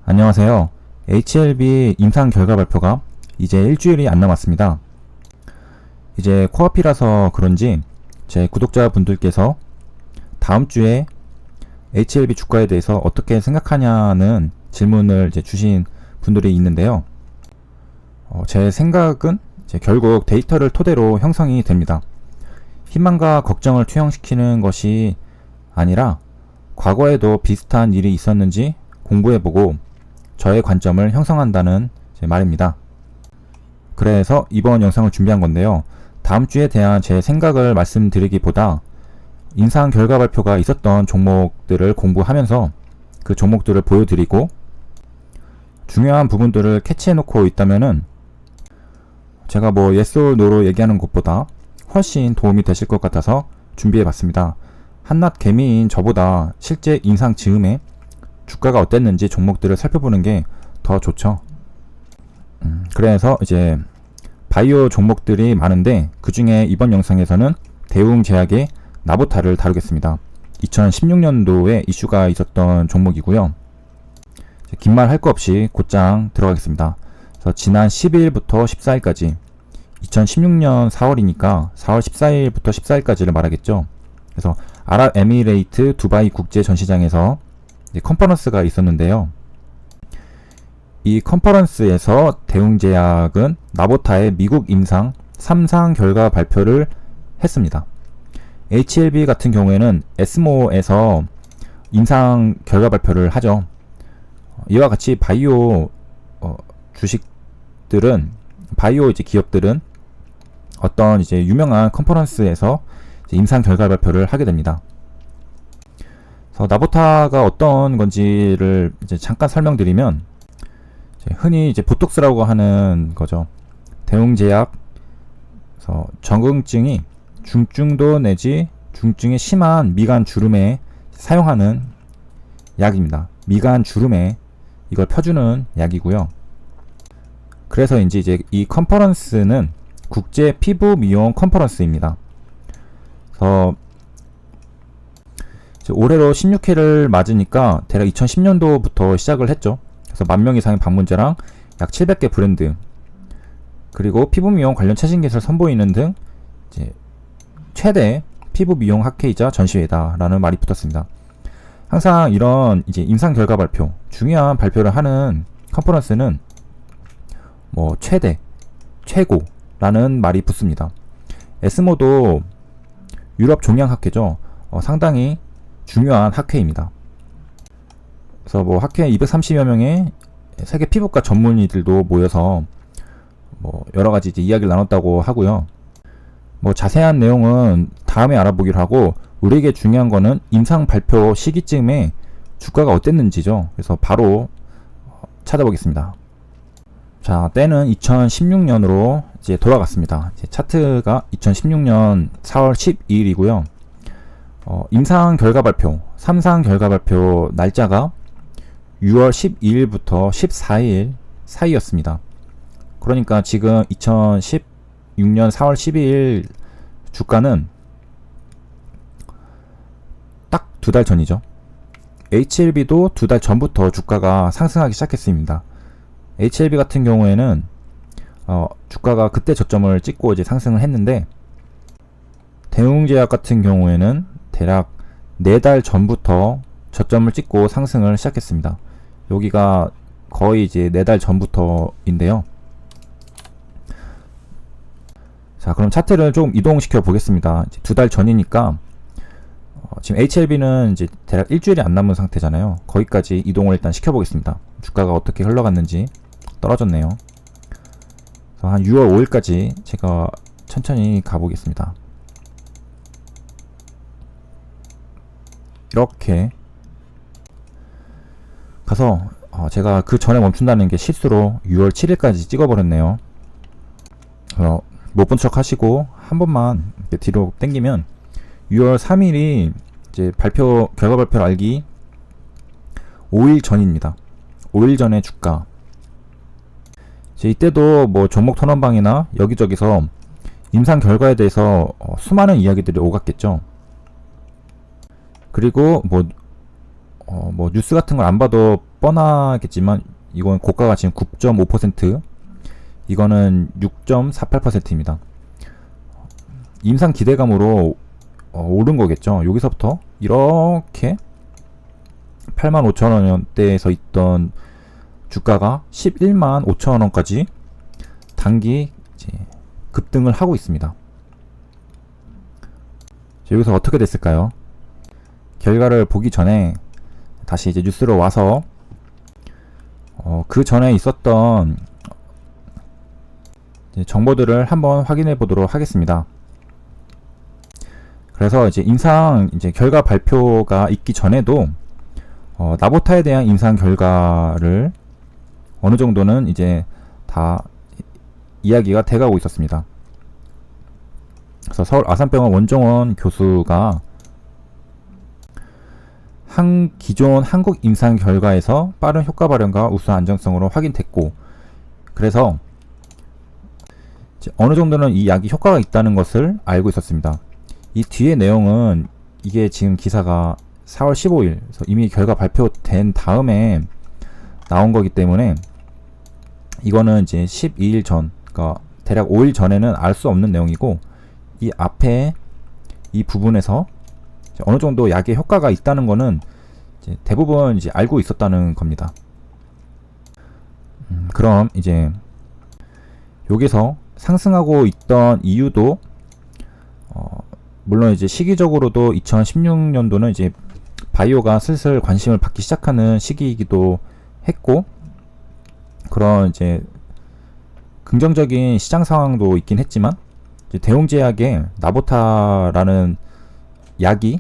안녕하세요. HLB 임상 결과 발표가 이제 일주일이 안 남았습니다. 이제 코앞이라서 그런지 제 구독자분들께서 다음 주에 HLB 주가에 대해서 어떻게 생각하냐는 질문을 이제 주신 분들이 있는데요. 제 생각은 이제 결국 데이터를 토대로 형성이 됩니다. 희망과 걱정을 투영시키는 것이 아니라 과거에도 비슷한 일이 있었는지 공부해보고 저의 관점을 형성한다는 말입니다. 그래서 이번 영상을 준비한 건데요. 다음 주에 대한 제 생각을 말씀드리기보다 임상 결과 발표가 있었던 종목들을 공부하면서 그 종목들을 보여드리고 중요한 부분들을 캐치해놓고 있다면은 제가 뭐 yes or no로 얘기하는 것보다 훨씬 도움이 되실 것 같아서 준비해봤습니다. 한낱 개미인 저보다 실제 임상 즈음에 주가가 어땠는지 종목들을 살펴보는 게 더 좋죠. 그래서 이제 바이오 종목들이 많은데 그 중에 이번 영상에서는 대웅제약의 나보타를 다루겠습니다. 2016년도에 이슈가 있었던 종목이고요. 긴 말 할 거 없이 곧장 들어가겠습니다. 그래서 지난 12일부터 14일까지 2016년 4월이니까 4월 14일부터 14일까지를 말하겠죠. 그래서 아랍에미레이트 두바이 국제 전시장에서 컨퍼런스가 있었는데요. 이 컨퍼런스에서 대웅제약은 나보타의 미국 임상 3상 결과 발표를 했습니다. HLB 같은 경우에는 에스모에서 임상 결과 발표를 하죠. 이와 같이 바이오 주식들은 바이오 기업들은 어떤 유명한 컨퍼런스에서 임상 결과 발표를 하게 됩니다. 나보타가 어떤 건지를 잠깐 설명드리면 흔히 보톡스라고 하는 거죠. 대웅제약 적응증이 중증도 내지 중증이 심한 미간 주름에 사용하는 약입니다. 미간 주름에 이걸 펴주는 약이고요. 그래서 이제 이 컨퍼런스는 국제 피부 미용 컨퍼런스입니다. 그래서 올해로 16회를 맞으니까 대략 2010년도부터 시작을 했죠. 그래서 10,000명 이상의 방문자랑 약 700개 브랜드 그리고 피부 미용 관련 최신 기술을 선보이는 등 최대 피부 미용 학회이자 전시회다라는 말이 붙었습니다. 항상 이런 임상 결과 발표, 중요한 발표를 하는 컨퍼런스는 뭐 최대, 최고라는 말이 붙습니다. 에스모도 유럽 종양 학회죠. 상당히 중요한 학회입니다. 그래서 뭐 학회 230여 명의 세계 피부과 전문의들도 모여서 뭐 여러 가지 이야기를 나눴다고 하고요. 뭐 자세한 내용은 다음에 알아보기로 하고 우리에게 중요한 거는 임상 발표 시기쯤에 주가가 어땠는지죠. 그래서 바로 찾아보겠습니다. 자, 때는 2016년으로 돌아갔습니다. 차트가 2016년 4월 12일이고요. 임상 결과 발표, 3상 결과 발표 날짜가 6월 12일부터 14일 사이였습니다. 그러니까 지금 2016년 4월 12일 주가는 딱 2달 전이죠. HLB도 2달 전부터 주가가 상승하기 시작했습니다. HLB 같은 경우에는 주가가 그때 저점을 찍고 상승을 했는데 대웅제약 같은 경우에는 대략 4달 전부터 저점을 찍고 상승을 시작했습니다. 여기가 거의 4달 전부터인데요. 자, 그럼 차트를 좀 이동시켜 보겠습니다. 2달 전이니까 지금 HLB는 대략 일주일이 안 남은 상태잖아요. 거기까지 이동을 일단 시켜 보겠습니다. 주가가 어떻게 흘러갔는지. 떨어졌네요. 그래서 한 6월 5일까지 제가 천천히 가보겠습니다. 이렇게 가서 제가 그 전에 멈춘다는 게 실수로 6월 7일까지 찍어버렸네요. 못 본 척 하시고 한 번만 뒤로 당기면 6월 3일이 결과 발표를 알기 5일 전입니다. 5일 전의 주가. 이때도 뭐 종목 토론방이나 여기저기서 임상 결과에 대해서 수많은 이야기들이 오갔겠죠. 그리고 뭐 뉴스 같은 걸 안 봐도 뻔하겠지만 이건 고가가 지금 9.5%, 이거는 6.48%입니다. 임상 기대감으로 오른 거겠죠. 여기서부터 이렇게 85,000원대에서 있던 주가가 115,000원까지 단기 이제 급등을 하고 있습니다. 여기서 어떻게 됐을까요? 결과를 보기 전에 다시 이제 뉴스로 와서 그 전에 있었던 이제 정보들을 한번 확인해 보도록 하겠습니다. 그래서 이제 임상 이제 결과 발표가 있기 전에도 나보타에 대한 임상 결과를 어느 정도는 이제 다 이야기가 돼가고 있었습니다. 그래서 서울 아산병원 원종원 교수가 기존 한국 임상 결과에서 빠른 효과 발현과 우수 안정성으로 확인됐고, 그래서 어느 정도는 이 약이 효과가 있다는 것을 알고 있었습니다. 이 뒤의 내용은 이게 지금 기사가 4월 15일, 그래서 이미 결과 발표된 다음에 나온 거기 때문에 이거는 이제 12일 전, 그러니까 대략 5일 전에는 알 수 없는 내용이고, 이 앞에 이 부분에서 어느 정도 약의 효과가 있다는 거는 이제 대부분 이제 알고 있었다는 겁니다. 그럼 이제 여기서 상승하고 있던 이유도 물론 이제 시기적으로도 2016년도는 이제 바이오가 슬슬 관심을 받기 시작하는 시기이기도 했고, 그런 이제 긍정적인 시장 상황도 있긴 했지만, 이제 대웅제약의 나보타라는 약이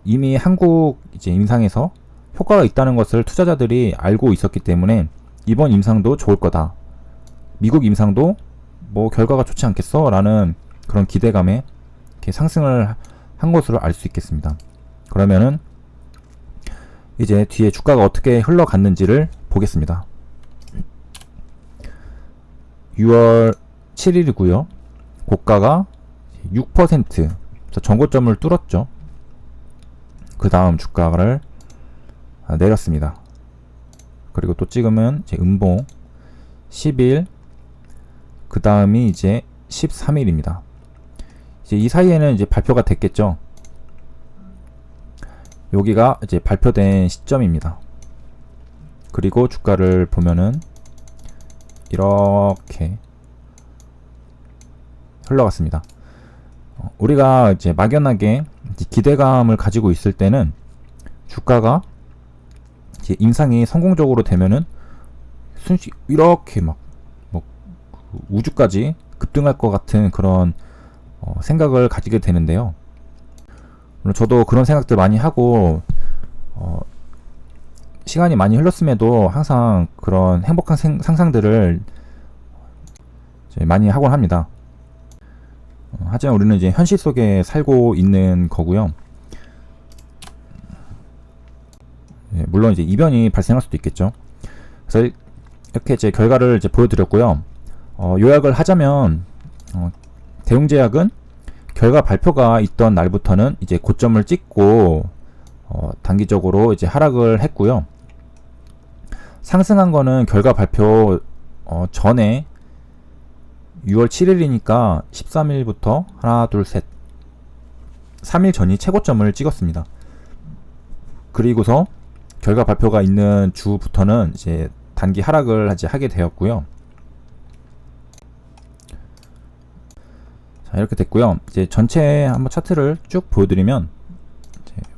이미 한국 이제 임상에서 효과가 있다는 것을 투자자들이 알고 있었기 때문에 이번 임상도 좋을 거다, 미국 임상도 뭐 결과가 좋지 않겠어 라는 그런 기대감에 이렇게 상승을 한 것으로 알 수 있겠습니다. 그러면은 이제 뒤에 주가가 어떻게 흘러갔는지를 보겠습니다. 6월 7일이고요. 고가가 6%, 그래서 전고점을 뚫었죠. 그 다음 주가를 내렸습니다. 그리고 또 찍으면 이제 음봉 10일, 그 다음이 이제 13일입니다. 이제 이 사이에는 이제 발표가 됐겠죠. 여기가 이제 발표된 시점입니다. 그리고 주가를 보면은 이렇게 흘러갔습니다. 우리가 이제 막연하게 기대감을 가지고 있을 때는 주가가 이제 임상이 성공적으로 되면은 순식 이렇게 막 우주까지 급등할 것 같은 그런 생각을 가지게 되는데요. 물론 저도 그런 생각들 많이 하고 시간이 많이 흘렀음에도 항상 그런 행복한 상상들을 이제 많이 하곤 합니다. 하지만 우리는 이제 현실 속에 살고 있는 거고요. 물론 이제 이변이 발생할 수도 있겠죠. 그래서 이렇게 이제 결과를 이제 보여드렸고요. 요약을 하자면 대웅제약은 결과 발표가 있던 날부터는 이제 고점을 찍고 단기적으로 이제 하락을 했고요. 상승한 거는 결과 발표 전에 6월 7일이니까 13일부터 하나 둘 셋 3일 전이 최고점을 찍었습니다. 그리고서 결과 발표가 있는 주부터는 이제 단기 하락을 하게 되었고요. 자, 이렇게 됐고요. 이제 전체 한번 차트를 쭉 보여드리면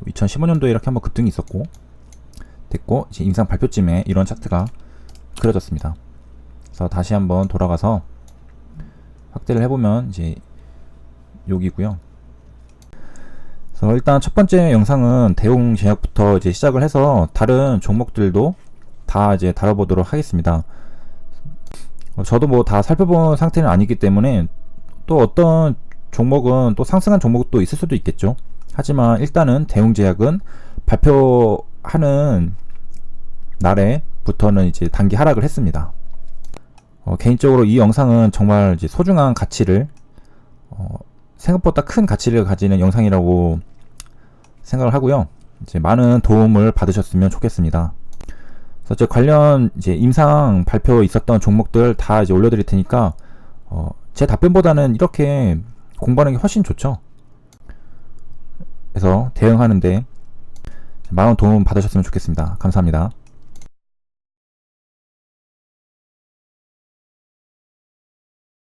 2015년도에 이렇게 한번 급등이 있었고 됐고, 이제 임상 발표쯤에 이런 차트가 그려졌습니다. 그래서 다시 한번 돌아가서 확대를 해보면 이제 여기고요. 그래서 일단 첫 번째 영상은 대웅제약부터 이제 시작을 해서 다른 종목들도 다 이제 다뤄보도록 하겠습니다. 저도 뭐 다 살펴본 상태는 아니기 때문에 또 어떤 종목은 또 상승한 종목도 있을 수도 있겠죠. 하지만 일단은 대웅제약은 발표하는 날에부터는 이제 단기 하락을 했습니다. 개인적으로 이 영상은 정말 이제 소중한 가치를 생각보다 큰 가치를 가지는 영상이라고 생각을 하고요. 이제 많은 도움을 받으셨으면 좋겠습니다. 그래서 제 관련 이제 임상 발표 있었던 종목들 다 이제 올려드릴 테니까 제 답변보다는 이렇게 공부하는 게 훨씬 좋죠. 그래서 대응하는데 많은 도움 받으셨으면 좋겠습니다. 감사합니다.